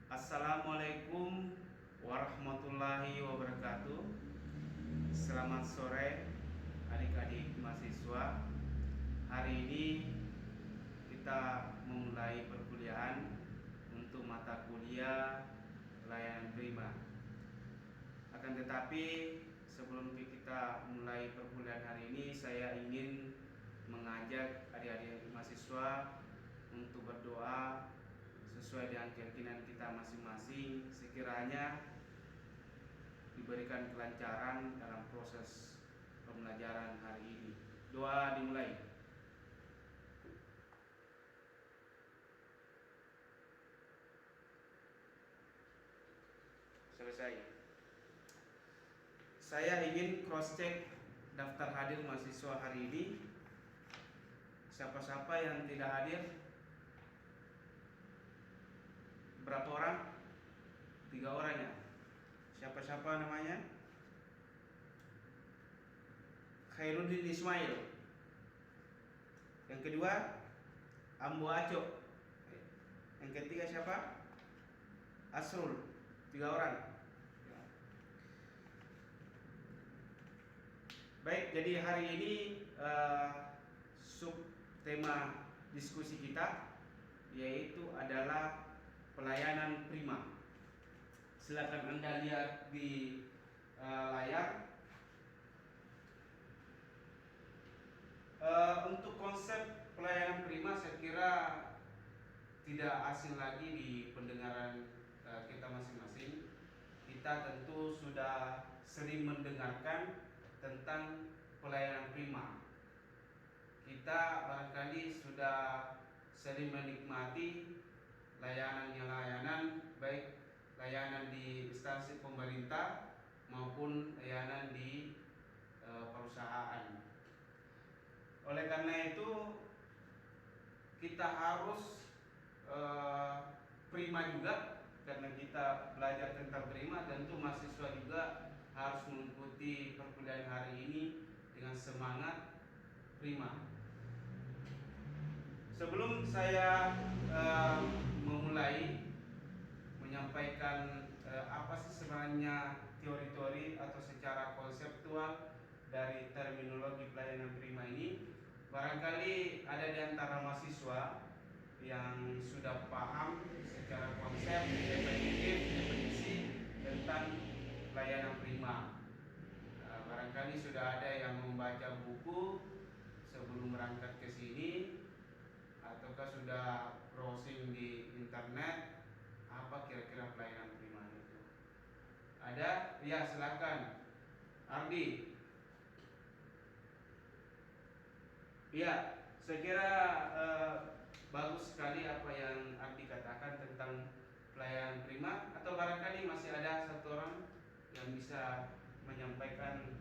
Assalamualaikum warahmatullahi wabarakatuh. Selamat sore adik-adik mahasiswa. Hari ini kita memulai perkuliahan untuk mata kuliah pelayanan prima. Akan tetapi sebelum kita mulai perkuliahan hari ini, saya ingin mengajak adik-adik mahasiswa untuk berdoa sesuai dengan keyakinan kita masing-masing, sekiranya diberikan kelancaran dalam proses pembelajaran hari ini. Doa dimulai. Selesai. Saya ingin cross check daftar hadir mahasiswa hari ini. Siapa-siapa yang tidak hadir? Berapa orang? 3 orang ya. Siapa-siapa namanya? Khairuddin Ismail. Yang kedua, Ambo Aco. Yang ketiga siapa? Asrul. 3 orang. Baik, jadi hari ini sub tema diskusi kita yaitu adalah pelayanan prima. Silakan Anda lihat di layar. Untuk konsep pelayanan prima saya kira tidak asing lagi di pendengaran kita masing-masing. Kita tentu sudah sering mendengarkan tentang pelayanan prima. Kita barangkali sudah sering menikmati layanan baik layanan di instansi pemerintah maupun layanan di perusahaan. Oleh karena itu kita harus prima juga, karena kita belajar tentang prima, tentu mahasiswa juga harus mengikuti perkuliahan hari ini dengan semangat prima. Sebelum saya memulai menyampaikan apa sih sebenarnya teori-teori atau secara konseptual dari terminologi pelayanan prima ini, barangkali ada di antara mahasiswa yang sudah paham secara konsep, definisi tentang pelayanan prima. Barangkali sudah ada yang membaca buku sebelum berangkat ke sini, ataukah sudah browsing di internet apa kira-kira pelayanan prima itu. Ada? Ya, silakan. Ardi. Ya, saya kira bagus sekali apa yang Ardi katakan tentang pelayanan prima. Atau barangkali masih ada satu orang yang bisa menyampaikan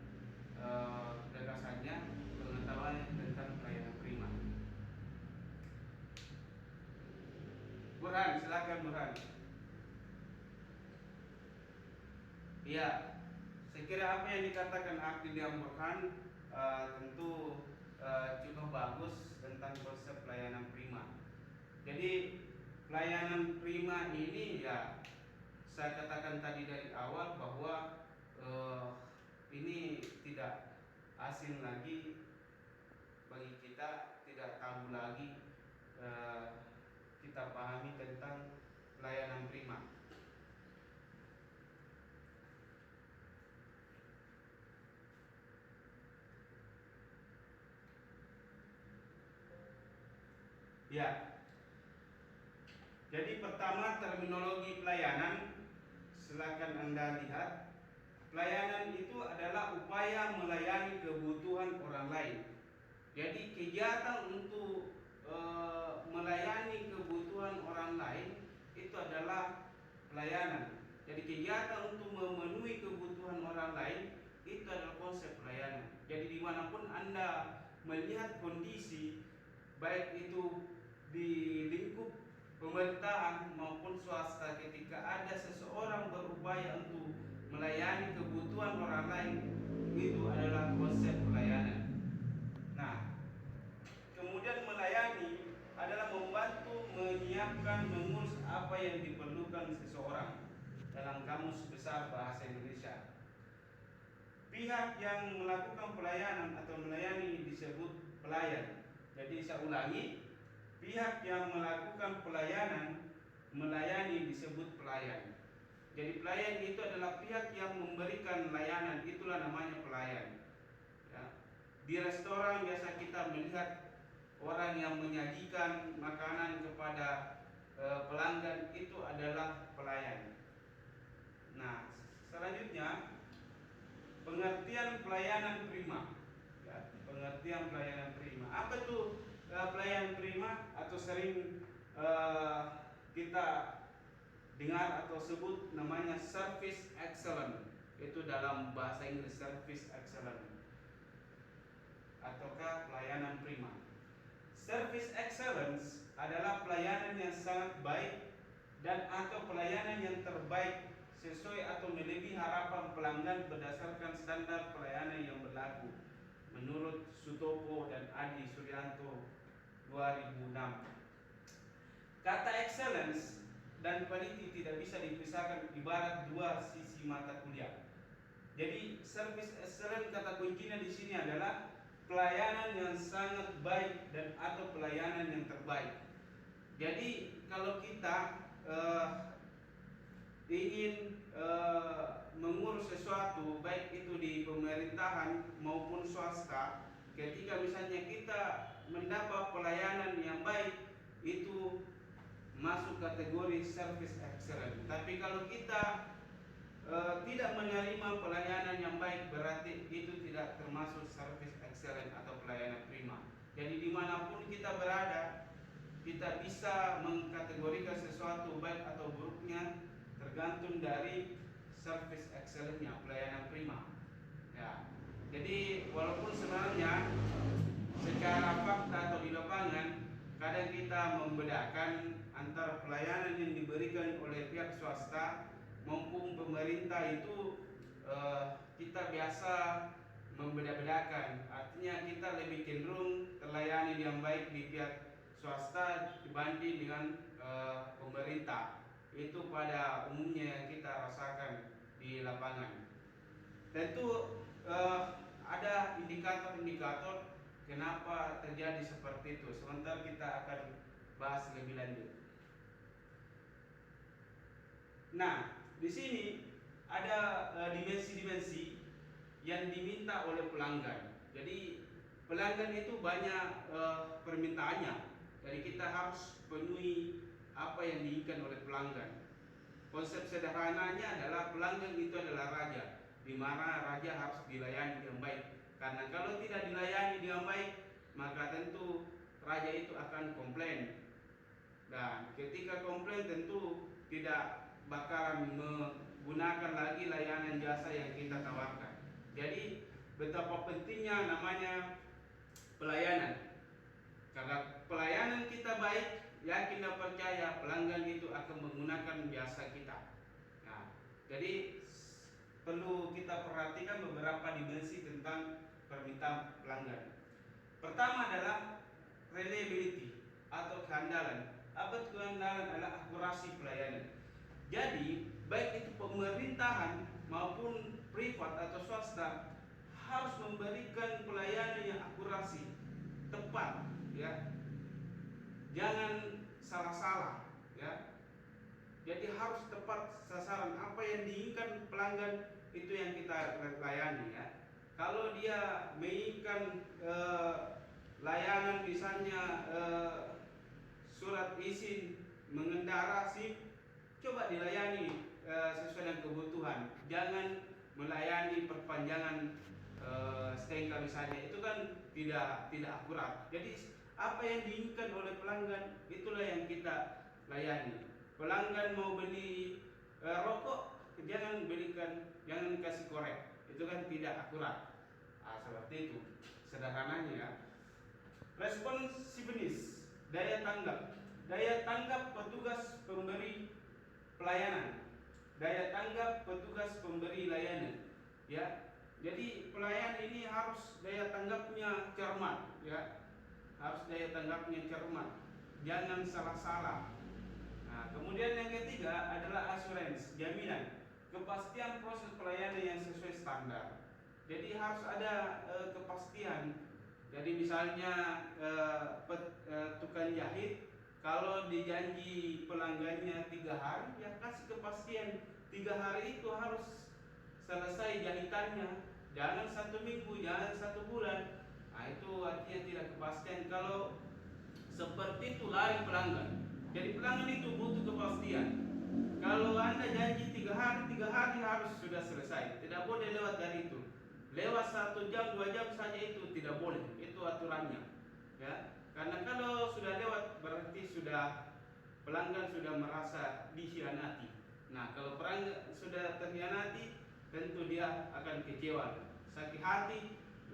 gagasannya, pengetahuan tentang pelayanan prima. Burhan, silakan Burhan. Iya, saya kira apa yang dikatakan Ardi dan Burhan tentu cukup bagus tentang konsep pelayanan prima. Jadi pelayanan prima ini ya saya katakan tadi dari awal bahwa ini tidak asing lagi bagi kita, tidak tabu lagi kita pahami tentang pelayanan prima. Ya. Jadi pertama terminologi pelayanan, silakan Anda lihat. Pelayanan itu adalah upaya melayani kebutuhan orang lain. Jadi kegiatan untuk melayani kebutuhan orang lain itu adalah pelayanan. Jadi kegiatan untuk memenuhi kebutuhan orang lain itu adalah konsep pelayanan. Jadi dimanapun Anda melihat kondisi, baik itu di lingkup pemerintahan maupun swasta, ketika ada seseorang berupaya untuk melayani kebutuhan orang lain, itu adalah konsep pelayanan. Nah, kemudian melayani adalah membantu menyiapkan, mengurus apa yang diperlukan menentukan seseorang dalam Kamus Besar Bahasa Indonesia. Pihak yang melakukan pelayanan atau melayani disebut pelayan. Jadi saya ulangi, pihak yang melakukan pelayanan melayani disebut pelayan. Jadi pelayan itu adalah pihak yang memberikan layanan, itulah namanya pelayan. Ya. Di restoran biasa kita melihat orang yang menyajikan makanan kepada pelanggan, itu adalah pelayan. Nah, selanjutnya pengertian pelayanan prima. Ya, pengertian pelayanan prima. Apa itu pelayanan prima? Atau sering kita dengar atau sebut namanya service excellent. Itu dalam bahasa Inggris, service excellent ataukah pelayanan prima. Service excellence adalah pelayanan yang sangat baik dan atau pelayanan yang terbaik sesuai atau melebihi harapan pelanggan berdasarkan standar pelayanan yang berlaku menurut Sutopo dan Adi Suryanto 2006. Kata excellence dan quality tidak bisa dipisahkan, ibarat dua sisi mata kuliah. Jadi service excellent, kata kuncinya di sini adalah pelayanan yang sangat baik dan atau pelayanan yang terbaik. Jadi kalau kita ingin mengurus sesuatu, baik itu di pemerintahan maupun swasta, ketika misalnya kita mendapat pelayanan yang baik, itu masuk kategori service excellent. Tapi kalau kita tidak menerima pelayanan yang baik, berarti itu tidak termasuk service excellent atau pelayanan prima. Jadi dimanapun kita berada, kita bisa mengkategorikan sesuatu baik atau buruknya tergantung dari service excellent-nya, pelayanan prima. Ya. Jadi walaupun sebenarnya secara fakta atau di lapangan kadang kita membedakan antara pelayanan yang diberikan oleh pihak swasta maupun pemerintah, itu kita biasa membeda-bedakan. Artinya kita lebih cenderung terlayani yang baik di pihak swasta dibanding dengan pemerintah. Itu pada umumnya yang kita rasakan di lapangan. Tentu ada indikator-indikator kenapa terjadi seperti itu. Sebentar kita akan bahas lebih lanjut. Nah, di sini ada dimensi-dimensi yang diminta oleh pelanggan. Jadi pelanggan itu banyak permintaannya. Jadi kita harus penuhi apa yang diinginkan oleh pelanggan. Konsep sederhananya adalah pelanggan itu adalah raja, di mana raja harus dilayani dengan baik. Karena kalau tidak dilayani dengan baik, maka tentu raja itu akan komplain. Dan ketika komplain tentu tidak bakalan menggunakan lagi layanan jasa yang kita tawarkan. Jadi betapa pentingnya namanya pelayanan. Karena pelayanan kita baik, yakin dan percaya pelanggan itu akan menggunakan jasa kita. Nah, jadi perlu kita perhatikan beberapa dimensi tentang permintaan pelanggan. Pertama adalah reliability atau kehandalan. Apa itu kehandalan? Adalah akurasi pelayanan. Jadi baik itu pemerintahan maupun privat atau swasta harus memberikan pelayanan yang akurasi, tepat, ya. Jangan salah-salah, ya. Jadi harus tepat sasaran, apa yang diinginkan pelanggan itu yang kita layani, ya. Kalau dia menginginkan layanan misalnya surat izin mengendara SIM, coba dilayani sesuai dengan kebutuhan. Jangan melayani perpanjangan STNK misalnya, itu kan tidak akurat. Jadi apa yang diinginkan oleh pelanggan itulah yang kita layani. Pelanggan mau beli rokok, jangan kasih korek, itu kan tidak akurat. Seperti itu sederhananya, ya. Responsiveness, daya tanggap petugas pemberi pelayanan, daya tanggap petugas pemberi layanan, ya. Jadi pelayan ini harus daya tanggapnya cermat, ya. Harus daya tanggapnya cermat, jangan salah-salah. Nah, kemudian yang ketiga adalah jaminan kepastian proses pelayanan yang sesuai standar. Jadi harus ada kepastian. Jadi misalnya tukang jahit, kalau dijanji pelanggannya 3 hari, ya kasih kepastian 3 hari itu harus selesai jahitannya. Jangan 1 minggu, jangan 1 bulan. Nah, itu artinya tidak kepastian. Kalau seperti itu lari pelanggan. Jadi pelanggan itu butuh kepastian. Kalau Anda janji 3 hari harus sudah selesai. Tidak boleh lewat dari itu. Lewat 1 jam, 2 jam saja itu tidak boleh. Itu aturannya. Ya. Karena kalau sudah lewat berarti pelanggan sudah merasa dikhianati. Nah, kalau pelanggan sudah terkhianati, tentu dia akan kecewa, sakit hati,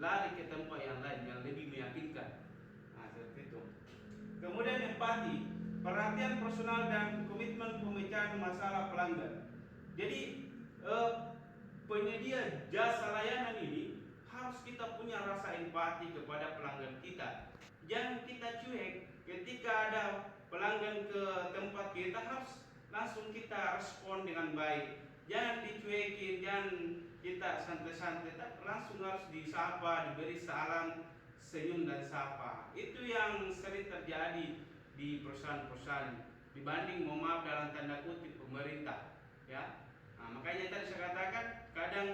lari ke tempat yang lain yang lebih meyakinkan. Nah, seperti itu. Kemudian empati, perhatian personal dan komitmen pemecahan masalah pelanggan. Jadi penyedia jasa layanan ini harus kita punya rasa empati kepada pelanggan kita. Jangan kita cuek ketika ada pelanggan ke tempat kita, harus langsung kita respon dengan baik. Jangan dicuekin, jangan kita santai-santai, langsung harus disapa, diberi salam, senyum dan sapa. Itu yang sering terjadi di perusahaan-perusahaan dibanding mohon maaf dalam tanda kutip pemerintah, ya. Nah, makanya tadi saya katakan kadang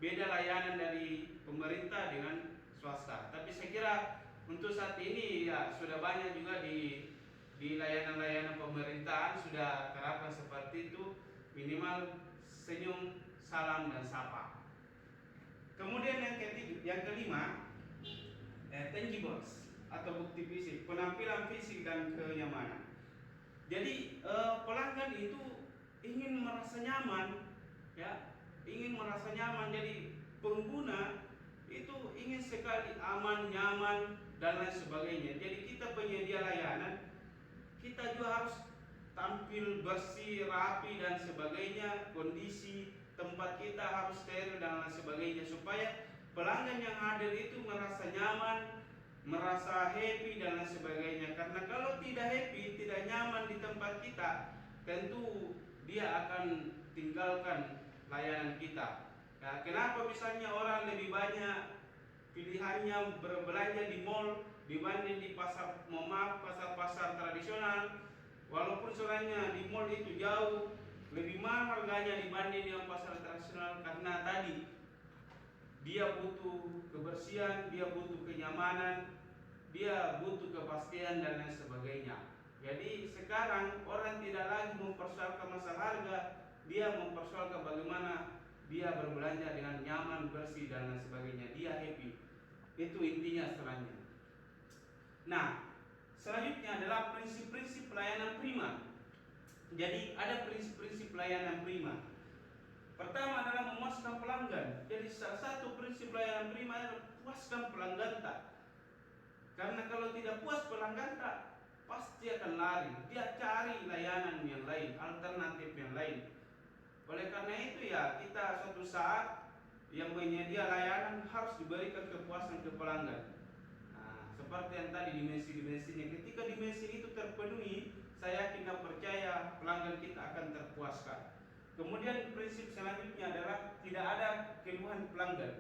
beda layanan dari pemerintah dengan swasta. Tapi saya kira untuk saat ini ya sudah banyak juga di layanan-layanan pemerintahan sudah terapkan seperti itu, minimal senyum, salam dan sapa. Kemudian yang kelima, tangibles atau bukti fisik, penampilan fisik dan kenyamanan. Jadi pelanggan itu ingin merasa nyaman, ya, ingin merasa nyaman. Jadi pengguna itu ingin sekali aman, nyaman dan lain sebagainya. Jadi kita penyedia layanan, kita juga harus tampil bersih, rapi dan sebagainya. Kondisi tempat kita harus steril dan lain sebagainya supaya pelanggan yang hadir itu merasa nyaman, merasa happy dan lain sebagainya. Karena kalau tidak happy, tidak nyaman di tempat kita, tentu dia akan tinggalkan layanan kita. Nah, kenapa misalnya orang lebih banyak pilihannya berbelanja di mall dibanding di pasar pasar tradisional, walaupun sebenarnya di mall itu jauh lebih mahal harganya dibanding dengan pasar tradisional, karena tadi dia butuh kebersihan, dia butuh kenyamanan, dia butuh kepastian dan lain sebagainya. Jadi sekarang orang tidak lagi mempersoalkan masalah harga, dia mempersoalkan bagaimana dia berbelanja dengan nyaman, bersih dan lain sebagainya. Dia happy. Itu intinya sebenarnya. Nah, selanjutnya adalah prinsip-prinsip pelayanan prima. Jadi ada prinsip-prinsip pelayanan prima. Pertama adalah memuaskan pelanggan. Jadi salah satu prinsip pelayanan prima adalah puaskan pelanggan tak. Karena kalau tidak puas pelanggan tak, pasti akan lari. Dia cari layanan yang lain, alternatif yang lain. Oleh karena itu ya, kita suatu saat yang menyedia layanan harus diberikan kepuasan ke pelanggan. Nah, seperti yang tadi dimensi-dimensinya. Ketika dimensi itu terpenuhi, saya yakin dan percaya pelanggan kita akan terpuaskan. Kemudian prinsip selanjutnya adalah tidak ada keluhan pelanggan.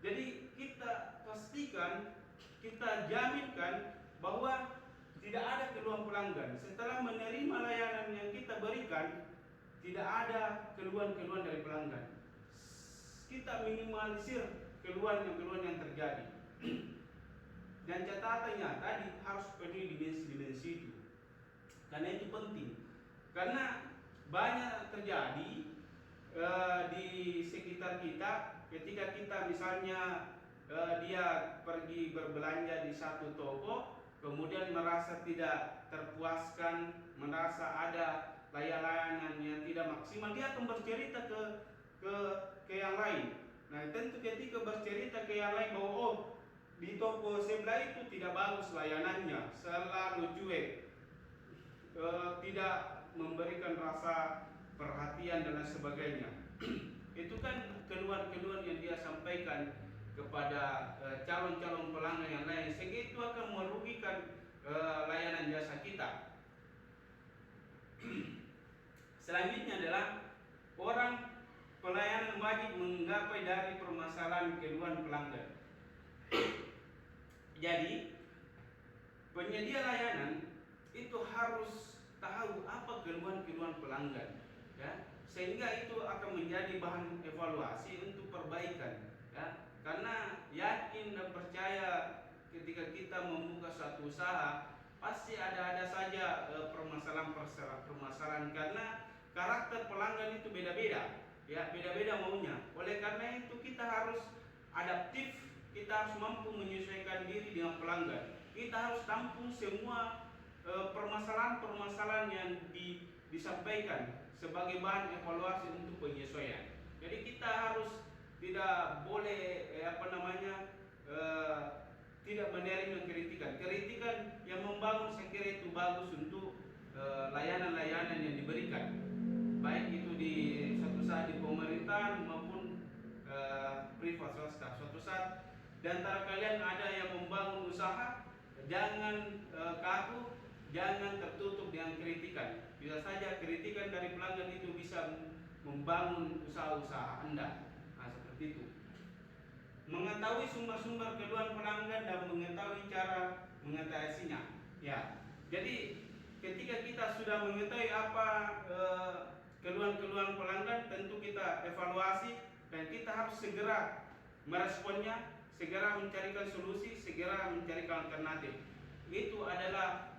Jadi kita pastikan, kita jaminkan bahwa tidak ada keluhan pelanggan. Setelah menerima layanan yang kita berikan, tidak ada keluhan-keluhan dari pelanggan. Kita minimalisir keluhan yang terjadi. Dan catatannya tadi harus penuhi dimensi-dimensi itu. Karena itu penting. Karena banyak terjadi di sekitar kita ketika kita misalnya dia pergi berbelanja di satu toko, kemudian merasa tidak terpuaskan, merasa ada layanan yang tidak maksimal, dia akan bercerita ke yang lain. Nah, tentu ketika bercerita ke yang lain bahwa oh, di toko sebelah itu tidak bagus layanannya, selalu cuek, tidak memberikan rasa perhatian dan lain sebagainya. Itu kan keluhan-keluhan yang dia sampaikan kepada calon-calon pelanggan yang lain, sehingga itu akan merugikan layanan jasa kita. Selanjutnya adalah orang pelayanan wajib menggapai dari permasalahan keluhan pelanggan. Jadi penyedia layanan itu harus tahu apa keluhan-keluhan pelanggan, ya, sehingga itu akan menjadi bahan evaluasi untuk perbaikan, ya. Karena yakin dan percaya ketika kita membuka suatu usaha pasti ada saja permasalahan karena karakter pelanggan itu beda-beda, ya, beda-beda maunya. Oleh karena itu kita harus adaptif, kita harus mampu menyesuaikan diri dengan pelanggan. Kita harus tampung semua permasalahan-permasalahan yang disampaikan sebagai bahan evaluasi untuk penyesuaian. Jadi kita harus tidak boleh tidak menerima kritikan yang membangun. Saya kira itu bagus untuk layanan-layanan yang diberikan, baik itu di suatu saat di pemerintahan maupun privat swasta. Suatu saat di antara kalian ada yang membangun usaha, jangan kaku, jangan tertutup dengan kritikan. Bisa saja kritikan dari pelanggan itu bisa membangun usaha-usaha Anda. Nah, seperti itu. Mengetahui sumber-sumber keluhan pelanggan dan mengetahui cara mengatasinya. Ya, jadi ketika kita sudah mengetahui apa keluhan-keluhan pelanggan, tentu kita evaluasi dan kita harus segera meresponnya, segera mencarikan solusi, segera mencarikan alternatif. Itu adalah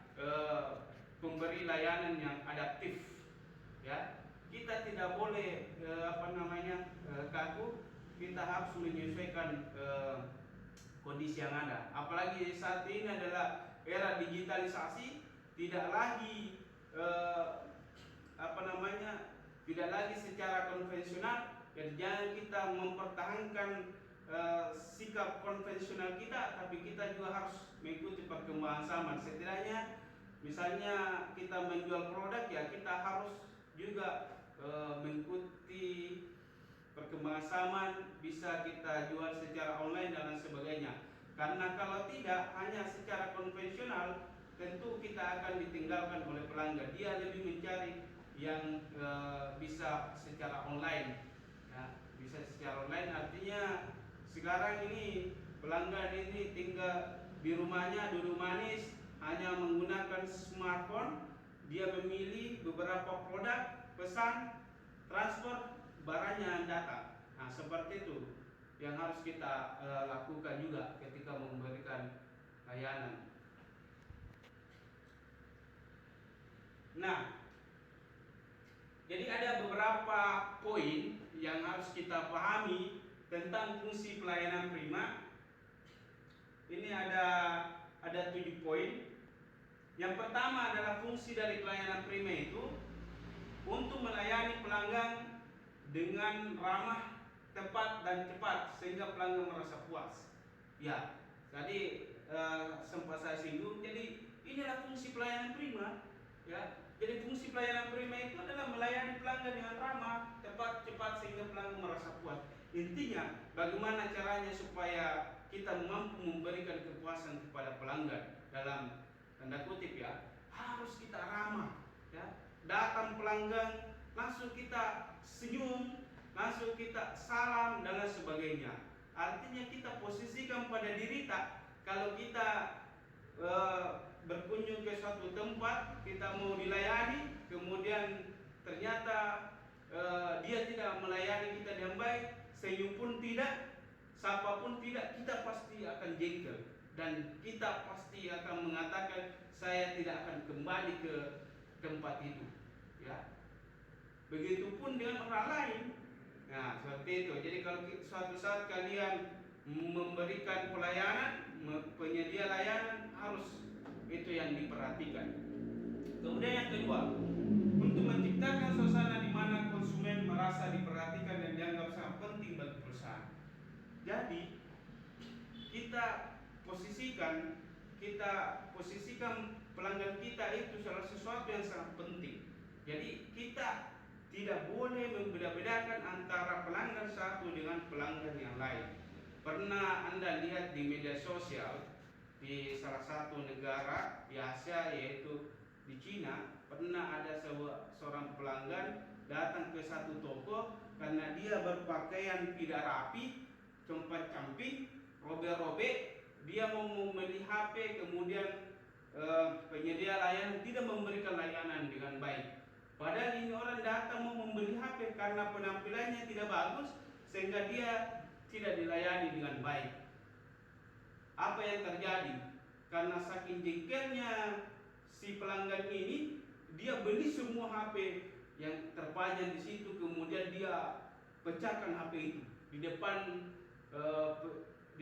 pemberi layanan yang adaptif, ya. Kita tidak boleh kaku. Kita harus menyesuaikan kondisi yang ada. Apalagi saat ini adalah era digitalisasi, tidak lagi tidak lagi secara konvensional. Jadi jangan kita mempertahankan sikap konvensional kita, tapi kita juga harus mengikuti perkembangan zaman. Setidaknya misalnya kita menjual produk, ya kita harus juga mengikuti perkembangan zaman, bisa kita jual secara online dan lain sebagainya. Karena kalau tidak hanya secara konvensional, tentu kita akan ditinggalkan oleh pelanggan. Dia lebih mencari yang bisa secara online, ya, bisa secara online. Artinya sekarang ini pelanggan ini tinggal di rumahnya duduk manis, hanya menggunakan smartphone. Dia memilih beberapa produk, pesan, transfer, barangnya datang. Nah, seperti itu yang harus kita lakukan juga ketika memberikan layanan. Nah, jadi ada beberapa poin yang harus kita pahami tentang fungsi pelayanan prima. Ini ada 7 poin. Yang pertama adalah fungsi dari pelayanan prima itu untuk melayani pelanggan dengan ramah, tepat dan cepat sehingga pelanggan merasa puas. Ya, tadi sempat saya singgung. Jadi inilah fungsi pelayanan prima, ya. Jadi fungsi pelayanan prima itu adalah melayani pelanggan dengan ramah, tepat, cepat sehingga pelanggan merasa puas. Intinya bagaimana caranya supaya kita mampu memberikan kepuasan kepada pelanggan. Dalam tanda kutip, ya, harus kita ramah, ya. Datang pelanggan langsung kita senyum, langsung kita salam dan lain sebagainya. Artinya kita posisikan pada diri kita, kalau kita berkunjung ke suatu tempat, kita mau dilayani, kemudian ternyata dia tidak melayani kita dengan baik, senyum pun tidak, sapa pun tidak, kita pasti akan jengkel dan kita pasti akan mengatakan saya tidak akan kembali ke tempat itu, ya. Begitupun dengan orang lain. Nah, seperti itu. Jadi kalau suatu saat kalian memberikan pelayanan, penyedia layanan, harus itu yang diperhatikan. Kemudian yang kedua, untuk menciptakan suasana di mana konsumen merasa diperhatikan dan dianggap sangat penting bagi perusahaan. Jadi kita posisikan pelanggan kita itu salah sesuatu yang sangat penting. Jadi kita tidak boleh membeda-bedakan antara pelanggan satu dengan pelanggan yang lain. Pernah Anda lihat di media sosial di salah satu negara di Asia, yaitu di Cina, pernah ada seorang pelanggan datang ke ke satu toko karena dia berpakaian tidak rapi, compang-camping, robek-robek, dia mau membeli HP, kemudian penyedia layanan tidak memberikan layanan dengan baik. Padahal ini orang datang mau membeli HP karena penampilannya tidak bagus, sehingga dia tidak dilayani dengan baik. Apa yang terjadi? Karena saking jengkelnya si pelanggan ini, dia beli semua HP yang terpajang di situ, kemudian dia pecahkan HP itu di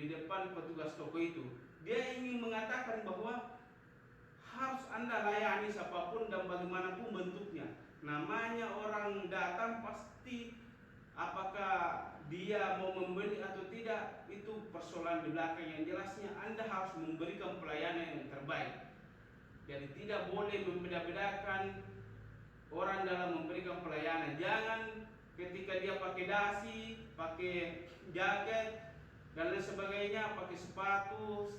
depan petugas toko itu. Dia ingin mengatakan bahwa harus Anda layani siapapun dan bagaimanapun bentuknya. Namanya orang datang pasti, apakah dia mau membeli atau tidak, itu persoalan di belakang. Yang jelasnya Anda harus memberikan pelayanan yang terbaik. Jadi tidak boleh membeda-bedakan orang dalam memberikan pelayanan. Jangan ketika dia pakai dasi, pakai jaket dan lain sebagainya, pakai sepatu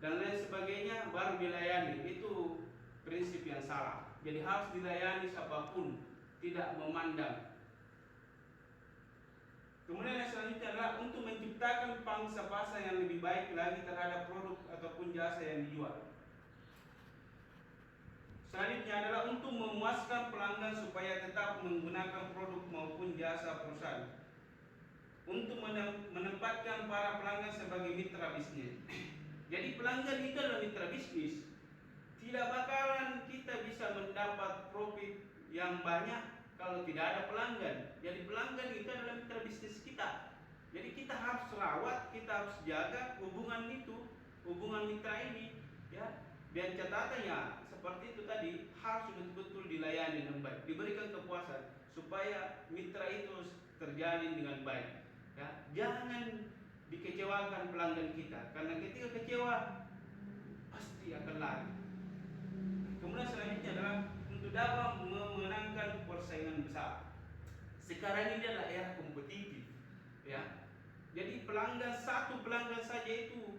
dan lain sebagainya baru dilayani. Itu prinsip yang salah. Jadi harus dilayani siapapun, tidak memandang. Kemudian yang selanjutnya adalah untuk menciptakan pangsa pasar yang lebih baik lagi terhadap produk ataupun jasa yang dijual. Selanjutnya adalah untuk memuaskan pelanggan supaya tetap menggunakan produk maupun jasa perusahaan. Untuk menempatkan para pelanggan sebagai mitra bisnis. Jadi pelanggan itu adalah mitra bisnis. Tidak bakalan kita bisa mendapat profit yang banyak kalau tidak ada pelanggan. Jadi pelanggan itu adalah mitra bisnis kita. Jadi kita harus rawat, kita harus jaga hubungan itu, hubungan mitra ini, ya. Dan catatannya seperti itu tadi, harus betul-betul dilayani dengan baik, diberikan kepuasan supaya mitra itu terjalin dengan baik. Ya, jangan dikecewakan pelanggan kita, karena ketika kecewa pasti akan lari. Kemudian selanjutnya adalah untuk dapat memenangkan persaingan besar. Sekarang ini adalah era kompetitif, ya. Jadi satu pelanggan saja itu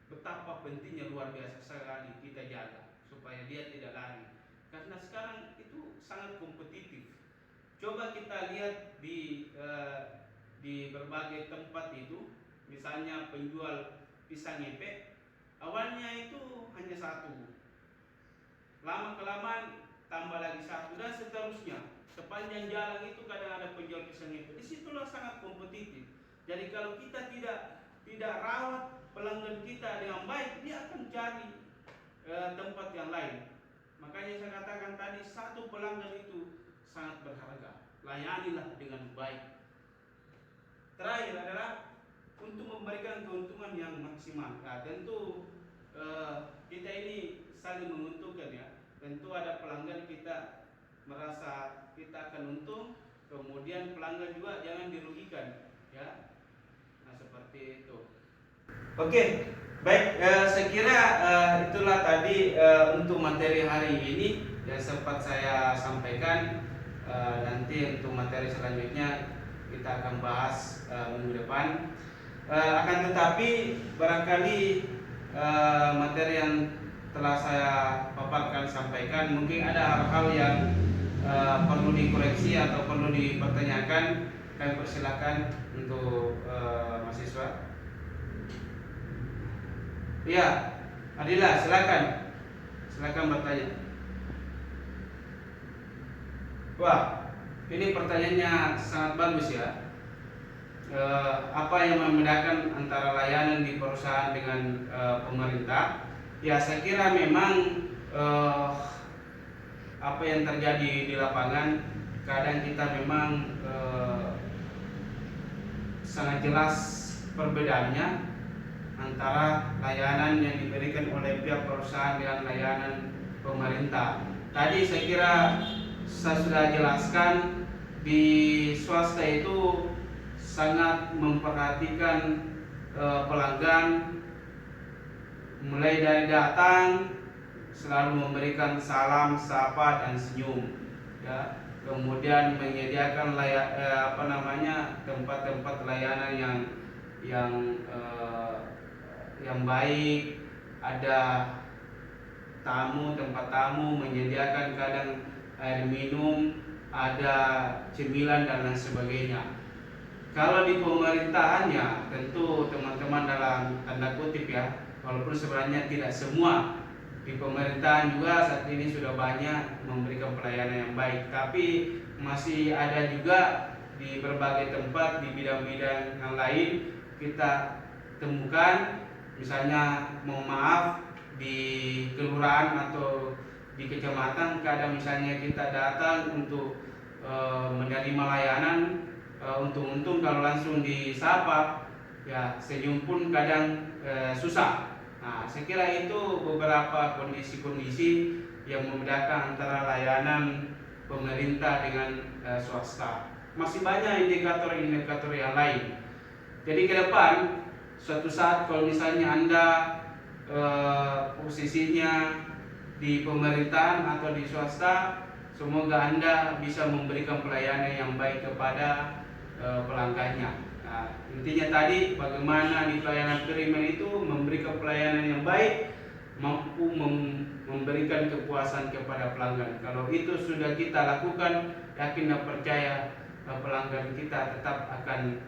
betapa pentingnya, luar biasa sekali kita jaga supaya dia tidak lari. Karena sekarang itu sangat kompetitif. Coba kita lihat di berbagai tempat itu, misalnya penjual pisang ngepek, awalnya itu hanya satu, lama kelamaan tambah lagi satu, dan seterusnya. Sepanjang jalan itu kadang ada penjual pisang ngepek. Disitulah sangat kompetitif. Jadi kalau kita tidak rawat pelanggan kita dengan baik, dia akan cari tempat yang lain. Makanya saya katakan tadi, satu pelanggan itu sangat berharga. Layanilah dengan baik. Terakhir adalah untuk memberikan keuntungan yang maksimal. Nah, tentu kita ini saling menguntungkan, ya. Tentu ada pelanggan kita merasa kita akan untung, kemudian pelanggan juga jangan dirugikan, ya. Nah, seperti itu. Oke, baik. Saya kira itulah tadi untuk materi hari ini yang sempat saya sampaikan. Nanti untuk materi selanjutnya kita akan bahas minggu depan. Akan tetapi barangkali materi yang telah saya paparkan, sampaikan, mungkin ada hal-hal yang perlu dikoreksi atau perlu dipertanyakan. Kami persilakan untuk mahasiswa. Ya, Adila, silakan bertanya. Wah, ini pertanyaannya sangat bagus, ya. Apa yang membedakan antara layanan di perusahaan dengan pemerintah? Ya, saya kira memang apa yang terjadi di lapangan, kadang kita memang sangat jelas perbedaannya antara layanan yang diberikan oleh pihak perusahaan dengan layanan pemerintah. Tadi saya kira saya sudah jelaskan, di swasta itu sangat memperhatikan pelanggan, mulai dari datang selalu memberikan salam, sapa, dan senyum, ya. Kemudian menyediakan tempat-tempat layanan yang baik, ada tempat tamu, menyediakan kadang air minum, ada cemilan dan lain sebagainya. Kalau di pemerintahannya tentu teman-teman dalam tanda kutip ya, walaupun sebenarnya tidak semua di pemerintahan juga saat ini sudah banyak memberikan pelayanan yang baik, tapi masih ada juga di berbagai tempat di bidang-bidang yang lain kita temukan, misalnya mohon maaf di kelurahan atau di kecamatan kadang misalnya kita datang untuk menerima layanan, untung-untung kalau langsung disapa ya senyum pun kadang susah. Nah, saya kira itu beberapa kondisi-kondisi yang membedakan antara layanan pemerintah dengan swasta. Masih banyak indikator-indikator yang lain. Jadi ke depan suatu saat kalau misalnya Anda posisinya di pemerintahan atau di swasta, semoga Anda bisa memberikan pelayanan yang baik kepada pelanggannya. Nah, intinya tadi bagaimana di pelayanan primer itu memberikan pelayanan yang baik, mampu memberikan kepuasan kepada pelanggan. Kalau itu sudah kita lakukan, yakin dan percaya pelanggan kita tetap akan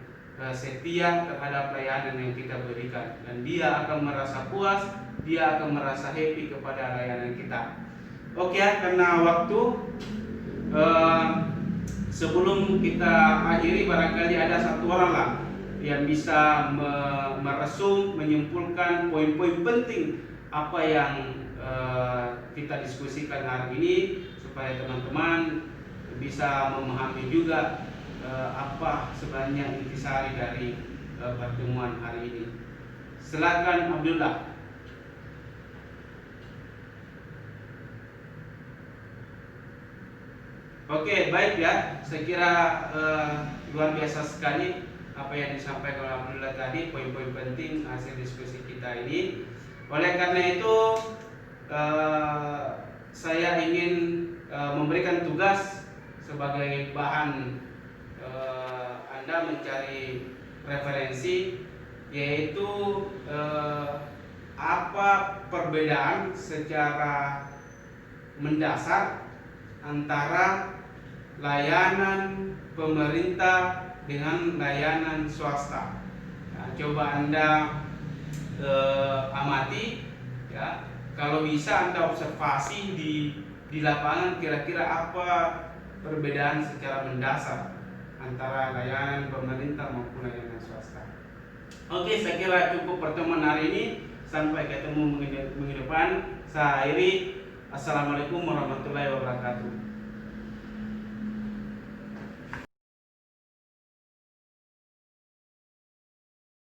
setia terhadap pelayanan yang kita berikan, dan dia akan merasa puas, dia akan merasa happy kepada layanan kita. Oke ya, karena waktu sebelum kita akhiri, barangkali ada satu orang lah yang bisa meresum, menyimpulkan poin-poin penting apa yang kita diskusikan hari ini, supaya teman-teman bisa memahami juga apa sebenarnya intisari dari pertemuan hari ini. Silakan Abdullah. Oke, baik ya. Saya kira luar biasa sekali apa yang disampaikan oleh Abdullah tadi, poin-poin penting hasil diskusi kita ini. Oleh karena itu saya ingin memberikan tugas sebagai bahan Anda mencari referensi, yaitu apa perbedaan secara mendasar antara layanan pemerintah dengan layanan swasta. Nah, coba Anda amati ya, kalau bisa Anda observasi di lapangan, kira-kira apa perbedaan secara mendasar antara layanan pemerintah maupun layanan swasta. Oke, saya kira cukup pertemuan hari ini. Sampai ketemu minggu depan. Saya akhiri. Assalamualaikum warahmatullahi wabarakatuh.